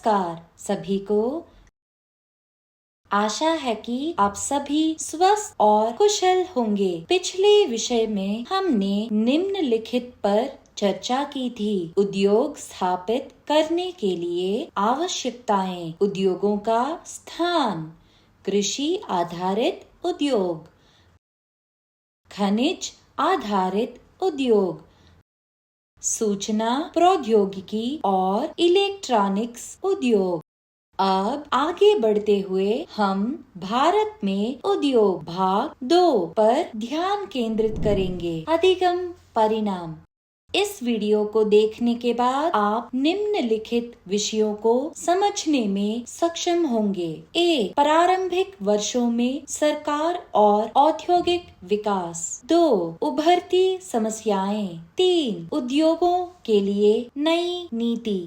नमस्कार सभी को। आशा है कि आप सभी स्वस्थ और कुशल होंगे। पिछले विषय में हमने निम्नलिखित पर चर्चा की थी। उद्योग स्थापित करने के लिए आवश्यकताएं, उद्योगों का स्थान, कृषि आधारित उद्योग, खनिज आधारित उद्योग, सूचना प्रौद्योगिकी और इलेक्ट्रॉनिक्स उद्योग। अब आगे बढ़ते हुए हम भारत में उद्योग भाग 2 पर ध्यान केंद्रित करेंगे। अधिगम परिणाम। इस वीडियो को देखने के बाद आप निम्नलिखित विषयों को समझने में सक्षम होंगे। ए, प्रारंभिक वर्षों में सरकार और औद्योगिक विकास। 2, उभरती समस्याएं। 3, उद्योगों के लिए नई नीति।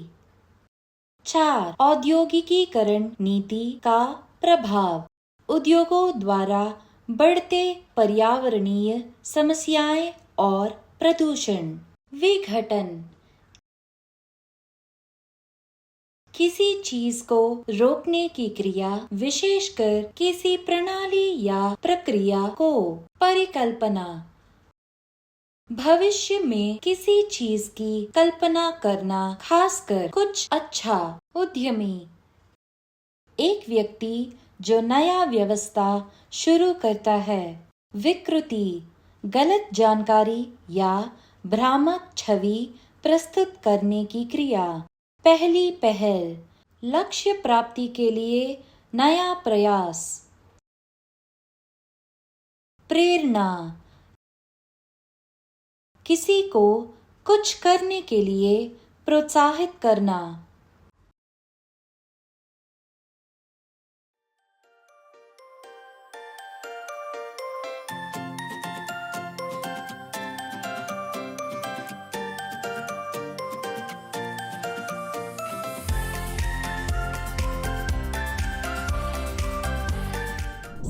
4, औद्योगिकीकरण नीति का प्रभाव। उद्योगों द्वारा बढ़ते पर्यावरणीय समस्याएं और प्रदूषण। विघटन। किसी चीज को रोकने की क्रिया, विशेषकर किसी प्रणाली या प्रक्रिया को। परिकल्पना। भविष्य में किसी चीज की कल्पना करना, खासकर कुछ अच्छा। उद्यमी। एक व्यक्ति जो नया व्यवस्था शुरू करता है। विकृति। गलत जानकारी या भ्रामक छवि प्रस्तुत करने की क्रिया। पहली पहल। लक्ष्य प्राप्ति के लिए नया प्रयास। प्रेरणा। किसी को कुछ करने के लिए प्रोत्साहित करना।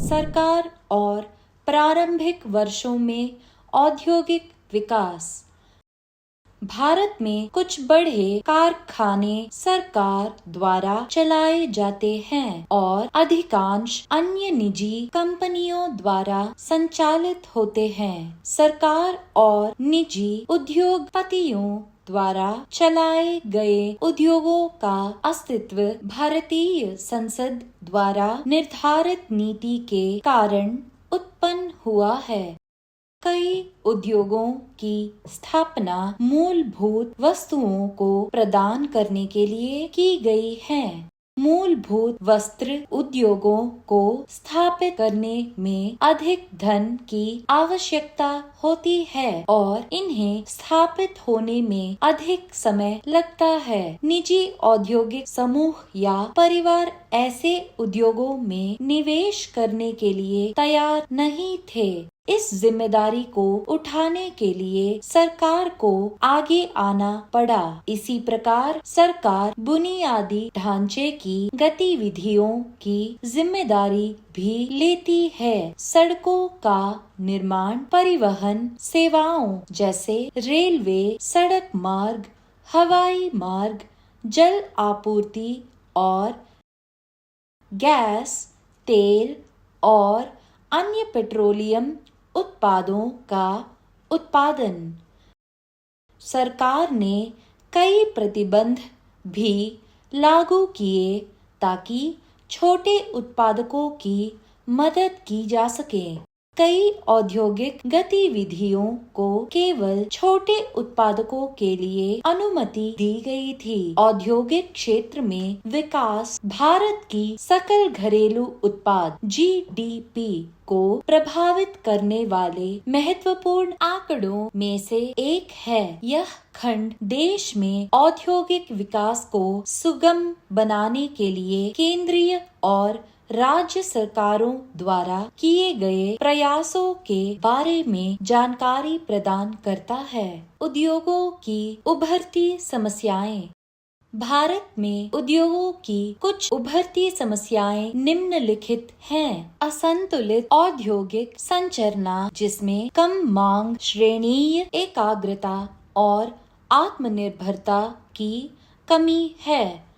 सरकार और प्रारंभिक वर्षों में औद्योगिक विकास। भारत में कुछ बड़े कारखाने सरकार द्वारा चलाए जाते हैं और अधिकांश अन्य निजी कंपनियों द्वारा संचालित होते हैं। सरकार और निजी उद्योगपतियों द्वारा चलाए गए उद्योगों का अस्तित्व भारतीय संसद द्वारा निर्धारित नीति के कारण उत्पन्न हुआ है। कई उद्योगों की स्थापना मूलभूत वस्तुओं को प्रदान करने के लिए की गई है। मूलभूत वस्त्र उद्योगों को स्थापित करने में अधिक धन की आवश्यकता होती है और इन्हें स्थापित होने में अधिक समय लगता है। निजी औद्योगिक समूह या परिवार ऐसे उद्योगों में निवेश करने के लिए तैयार नहीं थे। इस जिम्मेदारी को उठाने के लिए सरकार को आगे आना पड़ा। इसी प्रकार सरकार बुनियादी ढांचे की गतिविधियों की जिम्मेदारी भी लेती है। सड़कों का निर्माण, परिवहन सेवाओं जैसे रेलवे, सड़क मार्ग, हवाई मार्ग, जल आपूर्ति और गैस, तेल और अन्य पेट्रोलियम उत्पादों का उत्पादन। सरकार ने कई प्रतिबंध भी लागू किए ताकि छोटे उत्पादकों की मदद की जा सके। कई औद्योगिक गतिविधियों को केवल छोटे उत्पादकों के लिए अनुमति दी गई थी। औद्योगिक क्षेत्र में विकास भारत की सकल घरेलू उत्पाद (GDP) को प्रभावित करने वाले महत्वपूर्ण आंकड़ों में से एक है। यह खंड देश में औद्योगिक विकास को सुगम बनाने के लिए केंद्रीय और राज्य सरकारों द्वारा किए गए प्रयासों के बारे में जानकारी प्रदान करता है। उद्योगों की उभरती समस्याएं। भारत में उद्योगों की कुछ उभरती समस्याएं निम्नलिखित हैं। असंतुलित औद्योगिक संरचना जिसमें कम मांग, श्रेणीय एकाग्रता और आत्मनिर्भरता की कमी है।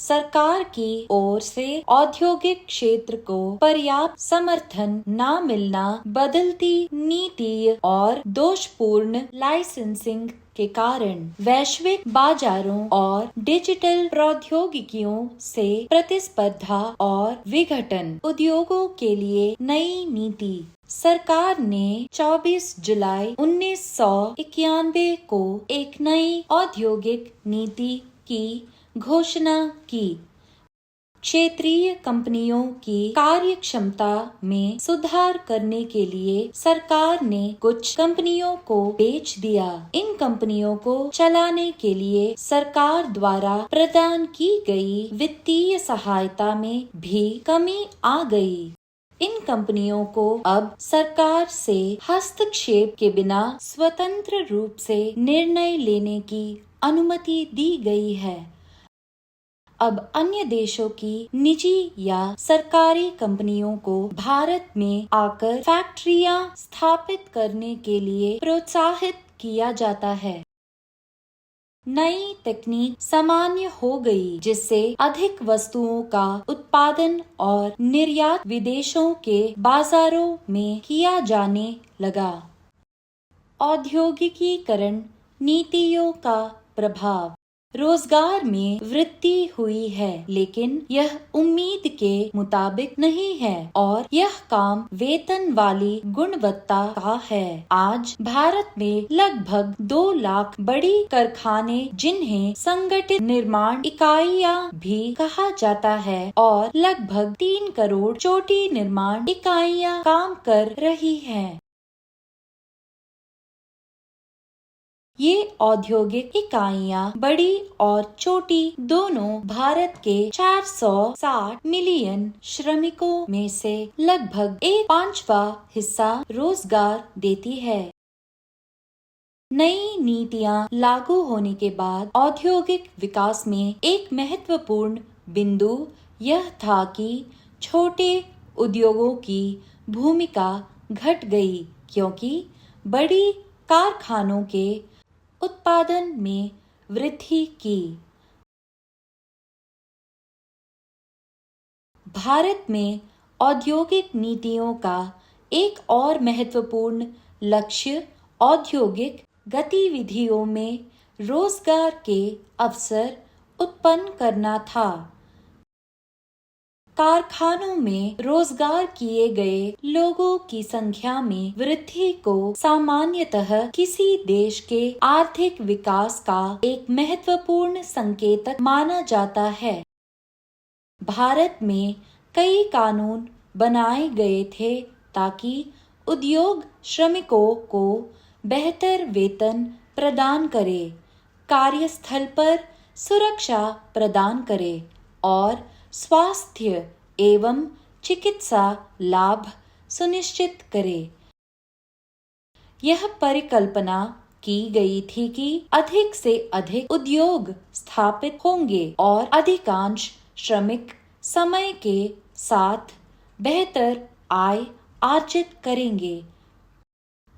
सरकार की ओर से औद्योगिक क्षेत्र को पर्याप्त समर्थन न मिलना, बदलती नीति और दोषपूर्ण लाइसेंसिंग के कारण वैश्विक बाजारों और डिजिटल प्रौद्योगिकियों से प्रतिस्पर्धा और विघटन, उद्योगों के लिए नई नीति। सरकार ने 24 जुलाई 1991 को एक नई औद्योगिक नीति की घोषणा की। क्षेत्रीय कंपनियों की कार्यक्षमता में सुधार करने के लिए सरकार ने कुछ कंपनियों को बेच दिया। इन कंपनियों को चलाने के लिए सरकार द्वारा प्रदान की गई वित्तीय सहायता में भी कमी आ गई। इन कंपनियों को अब सरकार से हस्तक्षेप के बिना स्वतंत्र रूप से निर्णय लेने की अनुमति दी गई है। अब अन्य देशों की निजी या सरकारी कंपनियों को भारत में आकर फैक्ट्रियां स्थापित करने के लिए प्रोत्साहित किया जाता है। नई तकनीक सामान्य हो गई, जिससे अधिक वस्तुओं का उत्पादन और निर्यात विदेशों के बाजारों में किया जाने लगा। औद्योगिकीकरण नीतियों का प्रभाव। रोजगार में वृद्धि हुई है, लेकिन यह उम्मीद के मुताबिक नहीं है और यह काम वेतन वाली गुणवत्ता का है। आज भारत में लगभग 2 लाख बड़ी कारखाने, जिन्हें संगठित निर्माण इकाइयां भी कहा जाता है, और लगभग 3 करोड़ छोटी निर्माण इकाइयां काम कर रही हैं। ये औद्योगिक इकाइयां बड़ी और छोटी दोनों भारत के 460 मिलियन श्रमिकों में से लगभग 1/5 हिस्सा रोजगार देती है। नई नीतियां लागू होने के बाद औद्योगिक विकास में एक महत्वपूर्ण बिंदु यह था कि छोटे उद्योगों की भूमिका घट गई, क्योंकि बड़ी कारखानों के उत्पादन में वृद्धि की। भारत में औद्योगिक नीतियों का एक और महत्वपूर्ण लक्ष्य औद्योगिक गतिविधियों में रोजगार के अवसर उत्पन्न करना था। कारखानों में रोजगार किए गए लोगों की संख्या में वृद्धि को सामान्यतः किसी देश के आर्थिक विकास का एक महत्वपूर्ण संकेतक माना जाता है। भारत में कई कानून बनाए गए थे ताकि उद्योग श्रमिकों को बेहतर वेतन प्रदान करे, कार्यस्थल पर सुरक्षा प्रदान करे और स्वास्थ्य एवं चिकित्सा लाभ सुनिश्चित करे। यह परिकल्पना की गई थी कि अधिक से अधिक उद्योग स्थापित होंगे और अधिकांश श्रमिक समय के साथ बेहतर आय अर्जित करेंगे।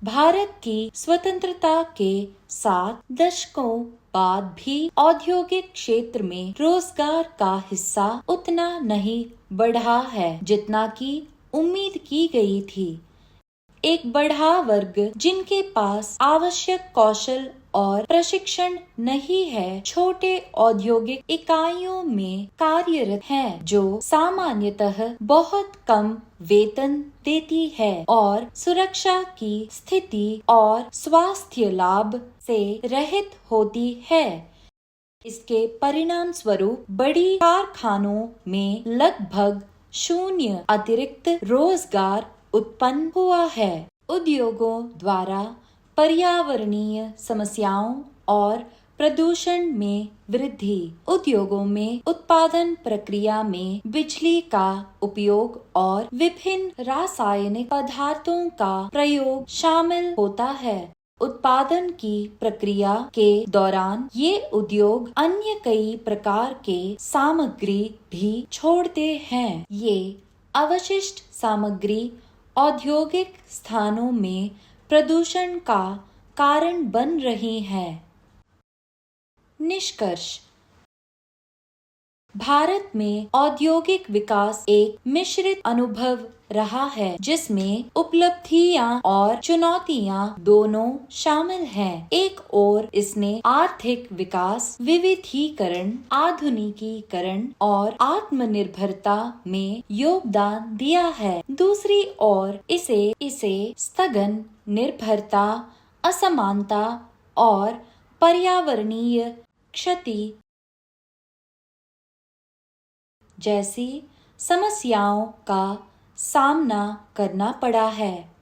भारत की स्वतंत्रता के 7 दशकों बाद भी औद्योगिक क्षेत्र में रोजगार का हिस्सा उतना नहीं बढ़ा है जितना कि उम्मीद की गई थी। एक बड़ा वर्ग जिनके पास आवश्यक कौशल और प्रशिक्षण नहीं है, छोटे औद्योगिक इकाइयों में कार्यरत हैं, जो सामान्यतः बहुत कम वेतन देती है और सुरक्षा की स्थिति और स्वास्थ्य लाभ से रहित होती है। इसके परिणाम स्वरूप बड़ी कारखानों में लगभग शून्य अतिरिक्त रोजगार उत्पन्न हुआ है। उद्योगों द्वारा पर्यावरणीय समस्याओं और प्रदूषण में वृद्धि। उद्योगों में उत्पादन प्रक्रिया में बिजली का उपयोग और विभिन्न रासायनिक पदार्थों का प्रयोग शामिल होता है। उत्पादन की प्रक्रिया के दौरान ये उद्योग अन्य कई प्रकार के सामग्री भी छोड़ते हैं। ये अवशिष्ट सामग्री औद्योगिक स्थानों में प्रदूषण का कारण बन रही है। निष्कर्ष। भारत में औद्योगिक विकास एक मिश्रित अनुभव रहा है, जिसमें उपलब्धियां और चुनौतियां दोनों शामिल हैं। एक ओर इसने आर्थिक विकास, विविधीकरण, आधुनिकीकरण और आत्मनिर्भरता में योगदान दिया है। दूसरी ओर इसे स्थगन, निर्भरता, असमानता और पर्यावरणीय क्षति जैसी समस्याओं का सामना करना पड़ा है।